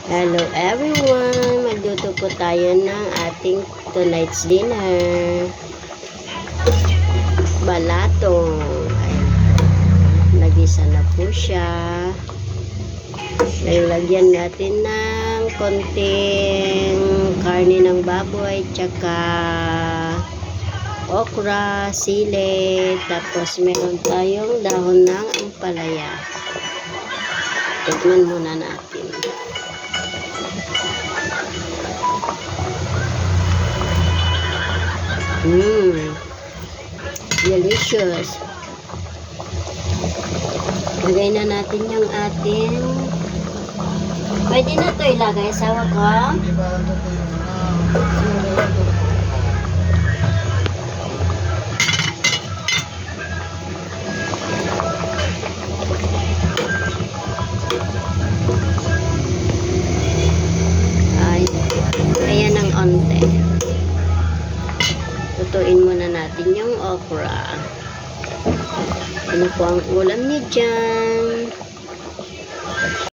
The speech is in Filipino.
Hello everyone! Magluto po tayo ng ating tonight's dinner. Balatong. Ayan. Nagisa na po siya. Lagyan natin ng konting karne ng baboy, tsaka okra, sili, tapos meron tayong dahon ng ampalaya. Tikman muna natin. Delicious. Lagay na natin yung ating, pwede na ito ilagay sa wako. Ayan ang onte. Lutuin muna natin yung okra. Ano po ang ulam niya dyan?